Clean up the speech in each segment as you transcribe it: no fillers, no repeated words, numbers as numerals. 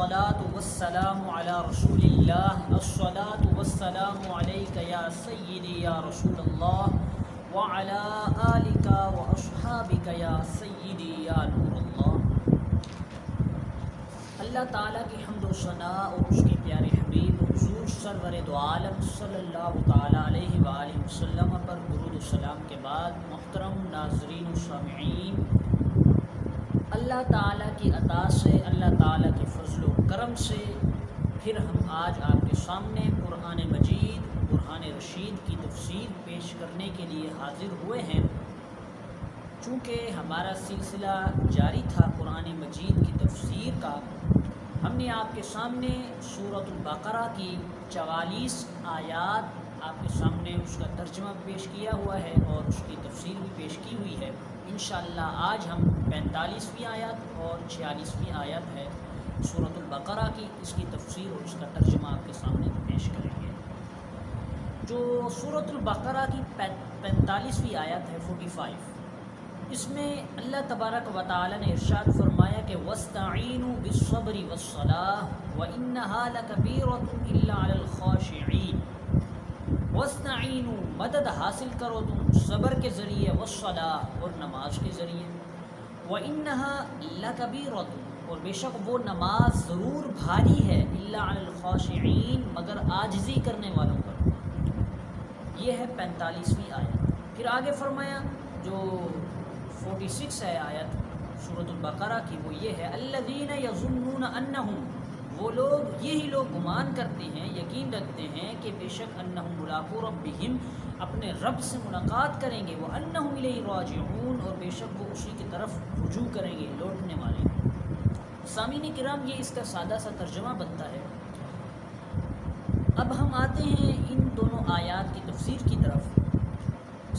الصلاة والسلام على رسول الله الصلاة والسلام عليك يا سيدي يا رسول الله وعلى آلك وأصحابك يا سيدي يا نور اللہ۔ اللہ تعالیٰ کی حمد و ثنا اور اس کے پیارے حبیب حضور سرور دو عالم صلی اللہ تعالیٰ علیہ وآلہ وسلم پر درود و سلام کے بعد محترم ناظرین و سامعین، اللہ تعالیٰ کی عطا سے، اللہ تعالیٰ کے فضل و کرم سے پھر ہم آج آپ کے سامنے قرآن مجید برہان رشید کی تفسیر پیش کرنے کے لیے حاضر ہوئے ہیں۔ چونکہ ہمارا سلسلہ جاری تھا قرآن مجید کی تفسیر کا، ہم نے آپ کے سامنے سورۃ البقرہ کی 44 آیات آپ کے سامنے اس کا ترجمہ پیش کیا ہوا ہے اور اس کی تفسیر بھی پیش کی ہوئی ہے۔ انشاءاللہ آج ہم 45ویں آیت اور 46ویں آیت ہے سورۃ البقرہ کی، اس کی تفسیر اور اس کا ترجمہ آپ کے سامنے پیش کریں گے۔ جو سورۃ البقرہ کی 45ویں آیت ہے 45، اس میں اللہ تبارک و تعالی نے ارشاد فرمایا کہ وَاسْتَعِينُوا بِالصَّبْرِ وَالصَّلَاةِ وَإِنَّهَا لَكَبِيرَةٌ إِلَّا عَلَى الْخَاشِعِينَ۔ وَاسْتَعِينُوا، مدد حاصل کرو تم صبر کے ذریعے، وَالصَّلَاةِ اور نماز کے ذریعے، وَإِنَّهَا لَكَبِيرَةٌ اور بے شک وہ نماز ضرور بھاری ہے، إِلَّا عَلَى الْخَاشِعِينَ مگر عاجزی کرنے والوں پر۔ یہ ہے 45ویں آیت۔ پھر آگے فرمایا جو 46 ہے آیت سورۃ البقرہ کی، وہ یہ ہے الذین یظنون انہم، وہ لوگ، یہی لوگ گمان کرتے ہیں، یقین رکھتے ہیں کہ بے شک انہم ملاقو ربہم، اپنے رب سے ملاقات کریں گے، وانہم الیہ راجعون اور بے شک وہ اسی کی طرف رجوع کریں گے، لوٹنے والے۔ سامعین کرام، یہ اس کا سادہ سا ترجمہ بنتا ہے۔ اب ہم آتے ہیں ان دونوں آیات کی تفسیر کی طرف۔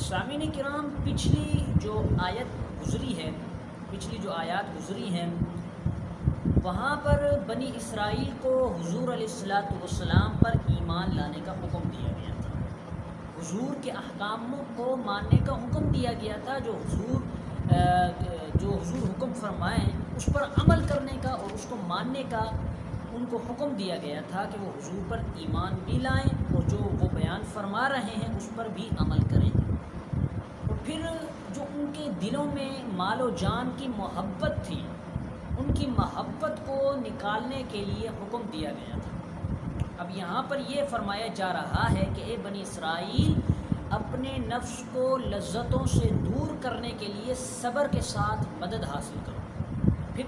سامعین کرام، پچھلی جو آیت گزری ہے، پچھلی جو آیات گزری ہیں، وہاں پر بنی اسرائیل کو حضور علیہ الصلاۃ والسلام پر ایمان لانے کا حکم دیا گیا تھا، حضور کے احکاموں کو ماننے کا حکم دیا گیا تھا، جو حضور حکم فرمائیں اس پر عمل کرنے کا اور اس کو ماننے کا ان کو حکم دیا گیا تھا کہ وہ حضور پر ایمان بھی لائیں اور جو وہ بیان فرما رہے ہیں اس پر بھی عمل کریں۔ پھر جو ان کے دلوں میں مال و جان کی محبت تھی، ان کی محبت کو نکالنے کے لیے حکم دیا گیا تھا۔ اب یہاں پر یہ فرمایا جا رہا ہے کہ اے بنی اسرائیل، اپنے نفس کو لذتوں سے دور کرنے کے لیے صبر کے ساتھ مدد حاصل کرو، پھر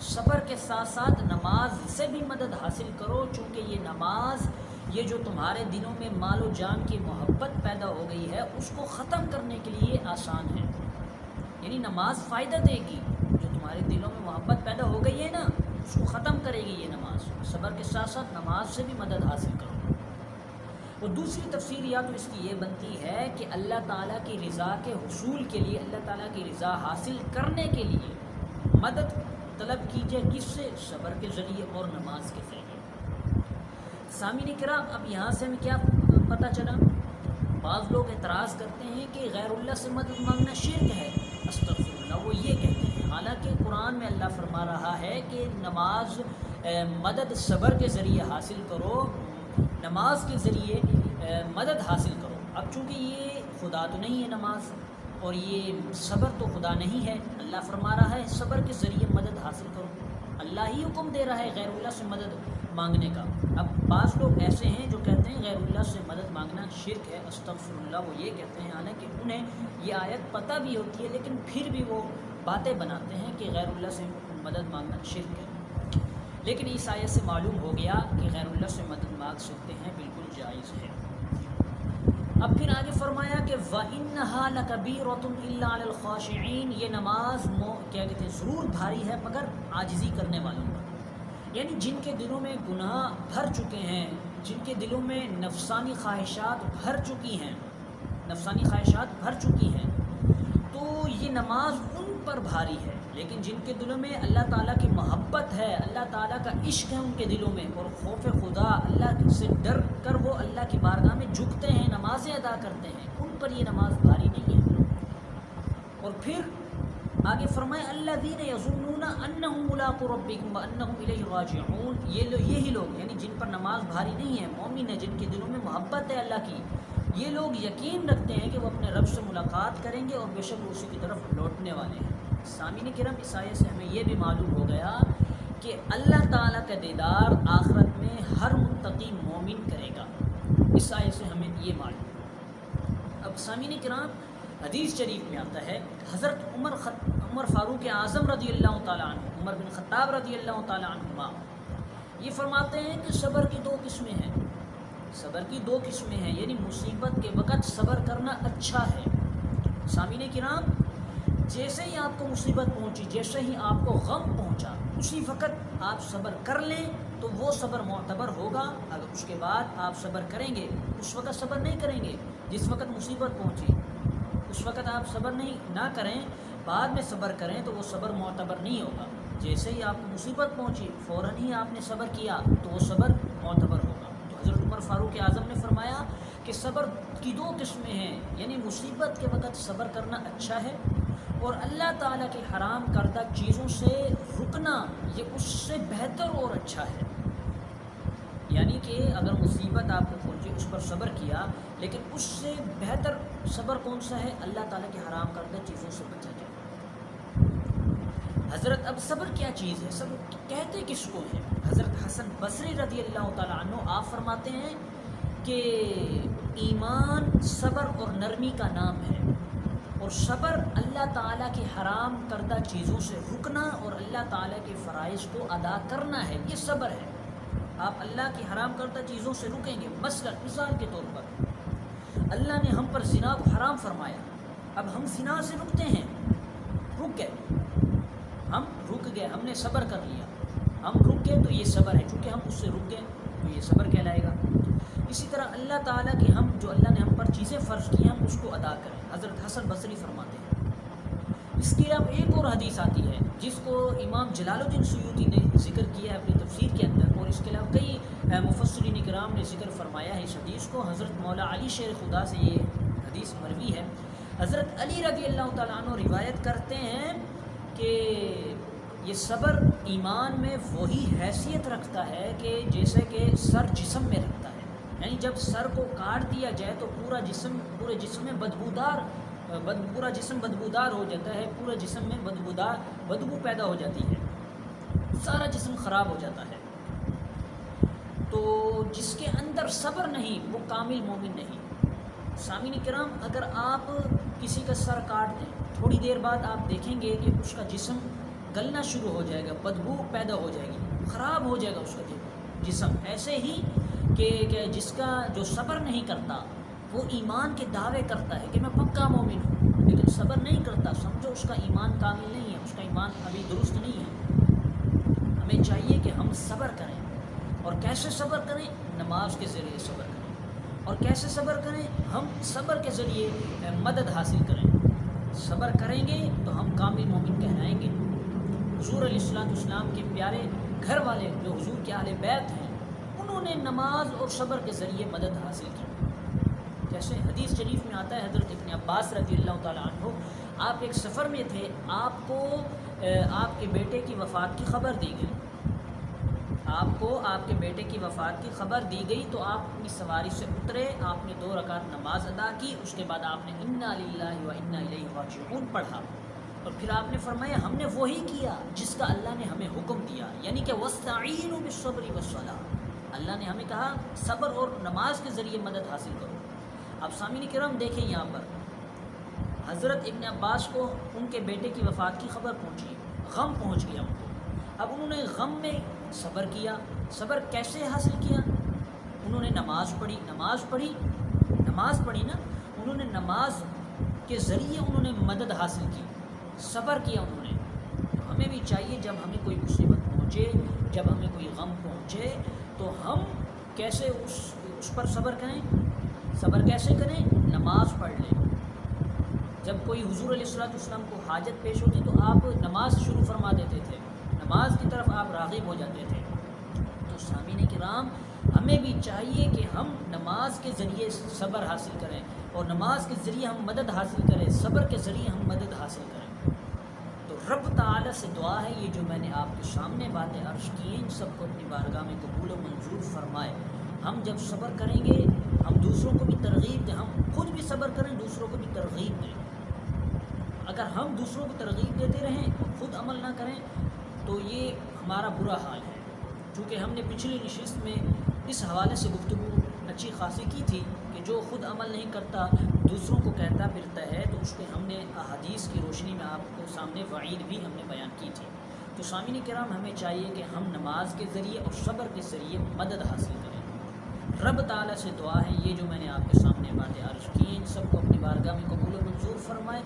صبر کے ساتھ ساتھ نماز سے بھی مدد حاصل کرو، چونکہ یہ نماز، یہ جو تمہارے دلوں میں مال و جان کی محبت پیدا ہو گئی ہے، اس کو ختم کرنے کے لیے آسان ہے۔ یعنی نماز فائدہ دے گی، جو تمہارے دلوں میں محبت پیدا ہو گئی ہے نا، اس کو ختم کرے گی یہ نماز۔ صبر کے ساتھ ساتھ نماز سے بھی مدد حاصل کرو۔ اور دوسری تفسیر یا تو اس کی یہ بنتی ہے کہ اللہ تعالیٰ کی رضا کے حصول کے لیے، اللہ تعالیٰ کی رضا حاصل کرنے کے لیے مدد طلب کیجیے، کس سے؟ صبر کے ذریعے اور نماز کے ذریعے۔ سامعین کرام، اب یہاں سے ہمیں کیا پتہ چلا؟ بعض لوگ اعتراض کرتے ہیں کہ غیر اللہ سے مدد مانگنا شرک ہے، استغفر اللہ، وہ یہ کہتے ہیں، حالانکہ قرآن میں اللہ فرما رہا ہے کہ نماز مدد صبر کے ذریعے حاصل کرو، نماز کے ذریعے مدد حاصل کرو۔ اب چونکہ یہ خدا تو نہیں ہے نماز، اور یہ صبر تو خدا نہیں ہے، اللہ فرما رہا ہے صبر کے ذریعے مدد حاصل کرو، اللہ ہی حکم دے رہا ہے غیر اللہ سے مدد مانگنے کا۔ اب بعض لوگ ایسے ہیں جو کہتے ہیں غیر اللہ سے مدد مانگنا شرک ہے، استغفر اللہ، وہ یہ کہتے ہیں، حالانکہ انہیں یہ آیت پتہ بھی ہوتی ہے، لیکن پھر بھی وہ باتیں بناتے ہیں کہ غیر اللہ سے مدد مانگنا شرک ہے۔ لیکن اس آیت سے معلوم ہو گیا کہ غیر اللہ سے مدد مانگ سکتے ہیں، بالکل جائز ہے۔ اب پھر آگے فرمایا کہ وَإِنَّهَا لَكَبِيرَةٌ إِلَّا عَلَى الْخَاشِعِينَ، یہ نماز کیا کہتے ہیں، ضرور بھاری ہے مگر عاجزی کرنے والوں پر، یعنی جن کے دلوں میں گناہ بھر چکے ہیں، جن کے دلوں میں نفسانی خواہشات بھر چکی ہیں، نفسانی خواہشات بھر چکی ہیں، تو یہ نماز ان پر بھاری ہے۔ لیکن جن کے دلوں میں اللہ تعالیٰ کی محبت ہے، اللہ تعالیٰ کا عشق ہے ان کے دلوں میں، اور خوف خدا، اللہ سے ڈر کر وہ اللہ کی بارگاہ میں جھکتے ہیں، نمازیں ادا کرتے ہیں، ان پر یہ نماز بھاری نہیں ہے۔ اور پھر آگے فرمائے الذین یظنون انہم ملاقو ربہم وانہم الیہ راجعون، یہی لوگ یعنی جن پر نماز بھاری نہیں ہے، مومن ہے، جن کے دلوں میں محبت ہے اللہ کی، یہ لوگ یقین رکھتے ہیں کہ وہ اپنے رب سے ملاقات کریں گے اور بے شک وہ اسی کی طرف لوٹنے والے ہیں۔ سامعین کرام، اس آیت سے ہمیں یہ بھی معلوم ہو گیا کہ اللہ تعالیٰ کا دیدار آخرت میں ہر متقی مومن کرے گا۔ اس آیت سے ہمیں یہ معلوم۔ اب سامعین کرام، حدیث شریف میں آتا ہے حضرت عمر فاروق اعظم رضی اللہ تعالیٰ عنہ، عمر بن خطاب رضی اللہ تعالیٰ عنہما، یہ فرماتے ہیں کہ صبر کی دو قسمیں ہیں، صبر کی دو قسمیں ہیں، یعنی مصیبت کے وقت صبر کرنا اچھا ہے۔ سامعین کرام، جیسے ہی آپ کو مصیبت پہنچی، جیسے ہی آپ کو غم پہنچا، اسی وقت آپ صبر کر لیں تو وہ صبر معتبر ہوگا۔ اگر اس کے بعد آپ صبر کریں گے، اس وقت صبر نہیں کریں گے جس وقت مصیبت پہنچی، اس وقت آپ صبر نہ کریں، بعد میں صبر کریں تو وہ صبر معتبر نہیں ہوگا۔ جیسے ہی آپ کو مصیبت پہنچی فوراً ہی آپ نے صبر کیا تو وہ صبر معتبر ہوگا۔ تو حضرت عمر فاروق اعظم نے فرمایا کہ صبر کی دو قسمیں ہیں، یعنی مصیبت کے وقت صبر کرنا اچھا ہے، اور اللہ تعالیٰ کے حرام کردہ چیزوں سے رکنا یہ اس سے بہتر اور اچھا ہے۔ یعنی کہ اگر مصیبت آپ کو پہنچی، اس پر صبر کیا، لیکن اس سے بہتر صبر کون سا ہے؟ اللہ تعالیٰ کے حرام کردہ چیزوں سے بچا جائے۔ حضرت اب صبر کیا چیز ہے؟ صبر کہتے کس کو ہے؟ حضرت حسن بصری رضی اللہ تعالیٰ عنہ آپ فرماتے ہیں کہ ایمان صبر اور نرمی کا نام ہے، اور صبر اللہ تعالیٰ کی حرام کردہ چیزوں سے رکنا اور اللہ تعالیٰ کے فرائض کو ادا کرنا ہے، یہ صبر ہے۔ آپ اللہ کی حرام کردہ چیزوں سے رکیں گے، مثال کے طور پر اللہ نے ہم پر زنا کو حرام فرمایا، اب ہم زنا سے رکتے ہیں، رک گئے، ہم نے صبر کر لیا، ہم رک گئے تو یہ صبر ہے، چونکہ ہم اس سے رک گئے تو یہ صبر کہلائے گا۔ اسی طرح اللہ تعالیٰ کے جو اللہ نے ہم پر چیزیں فرض کی ہم اس کو ادا کریں۔ حضرت حسن بصری فرماتے ہیں۔ اس کے اب ایک اور حدیث آتی ہے جس کو امام جلال الدین سیوطی نے ذکر کیا ہے اپنی تفسیر کے اندر، اور اس کے علاوہ کئی مفسرین کرام نے ذکر فرمایا ہے اس حدیث کو۔ حضرت مولا علی شیر خدا سے یہ حدیث مروی ہے۔ حضرت علی رضی اللہ تعالیٰ عنہ روایت کرتے ہیں کہ یہ صبر ایمان میں وہی حیثیت رکھتا ہے کہ جیسے کہ سر جسم میں رکھتا ہے، یعنی جب سر کو کاٹ دیا جائے تو پورے جسم میں پورا جسم بدبودار ہو جاتا ہے، پورے جسم میں بدبو پیدا ہو جاتی ہے، سارا جسم خراب ہو جاتا ہے۔ تو جس کے اندر صبر نہیں وہ کامل مومن نہیں۔ سامعین کرام، اگر آپ کسی کا سر کاٹ دیں، تھوڑی دیر بعد آپ دیکھیں گے کہ اس کا جسم گلنا شروع ہو جائے گا، بدبو پیدا ہو جائے گی، خراب ہو جائے گا اس کا جسم۔ ایسے ہی کہ جس کا جو صبر نہیں کرتا وہ ایمان کے دعوے کرتا ہے کہ میں پکا مومن ہوں، لیکن صبر نہیں کرتا، سمجھو اس کا ایمان کامل نہیں ہے، اس کا ایمان ابھی درست نہیں ہے۔ ہمیں چاہیے کہ ہم صبر کریں، اور کیسے صبر کریں؟ نماز کے ذریعے صبر کریں۔ اور کیسے صبر کریں؟ ہم صبر کے ذریعے مدد حاصل کریں۔ صبر کریں گے تو ہم کامل مومن کہلائیں گے۔ حضور علیہ السلام کے پیارے گھر والے جو حضور کے اہل بیت ہیں، انہوں نے نماز اور صبر کے ذریعے مدد حاصل کی۔ جیسے حدیث شریف میں آتا ہے، حضرت ابن عباس رضی اللہ تعالیٰ عنہ، آپ ایک سفر میں تھے، آپ کو آپ کے بیٹے کی وفات کی خبر دی گئی، آپ کو آپ کے بیٹے کی وفات کی خبر دی گئی، تو آپ اپنی سواری سے اترے، آپ نے 2 رکعت نماز ادا کی، اس کے بعد آپ نے انا للہ و انا الیہ راجعون پڑھا، اور پھر آپ نے فرمایا ہم نے وہی کیا جس کا اللہ نے ہمیں حکم دیا، یعنی کہ وَاسْتَعِینُوا بِالصَّبْرِ وَالصَّلَاةِ، اللہ نے ہمیں کہا صبر اور نماز کے ذریعے مدد حاصل کرو۔ اب سامعین کرام دیکھیں، یہاں پر حضرت ابن عباس کو ان کے بیٹے کی وفات کی خبر پہنچی، غم پہنچ گیا ان کو۔ اب انہوں نے غم میں صبر کیا۔ صبر کیسے حاصل کیا؟ انہوں نے نماز پڑھی نا، انہوں نے نماز کے ذریعے انہوں نے مدد حاصل کی، صبر کیا انہوں نے۔ تو ہمیں بھی چاہیے جب ہمیں کوئی مصیبت پہنچے، جب ہمیں کوئی غم پہنچے، تو ہم کیسے اس پر صبر کریں؟ صبر کیسے کریں؟ نماز پڑھ لیں۔ جب کوئی حضور علیہ السلام کو حاجت پیش ہوتی تو آپ نماز شروع فرما دیتے تھے، نماز کی طرف آپ راغب ہو جاتے تھے۔ تو سامعین کرام، ہمیں بھی چاہیے کہ ہم نماز کے ذریعے صبر حاصل کریں، اور نماز کے ذریعے ہم مدد حاصل کریں، صبر کے ذریعے ہم مدد حاصل کریں۔ رب تعالی سے دعا ہے یہ جو میں نے آپ کے سامنے باتیں عرض کی ہیں ان سب کو اپنی بارگاہ میں قبول و منظور فرمائے۔ ہم جب صبر کریں گے ہم دوسروں کو بھی ترغیب دیں، ہم خود بھی صبر کریں دوسروں کو بھی ترغیب دیں۔ اگر ہم دوسروں کو ترغیب دیتے رہیں اور خود عمل نہ کریں تو یہ ہمارا برا حال ہے۔ چونکہ ہم نے پچھلی نشست میں اس حوالے سے گفتگو اچھی خاصی کی تھی کہ جو خود عمل نہیں کرتا دوسروں کو کہتا پھرتا ہے تو اس کے ہم نے احادیث کی روشنی میں آپ کو سامنے وعید بھی ہم نے بیان کی تھی۔ تو سامعین کرام ہمیں چاہیے کہ ہم نماز کے ذریعے اور صبر کے ذریعے مدد حاصل کریں۔ رب تعالیٰ سے دعا ہے یہ جو میں نے آپ کے سامنے باتیں عرض کی ان سب کو اپنی بارگاہ میں قبول و منظور فرمائے۔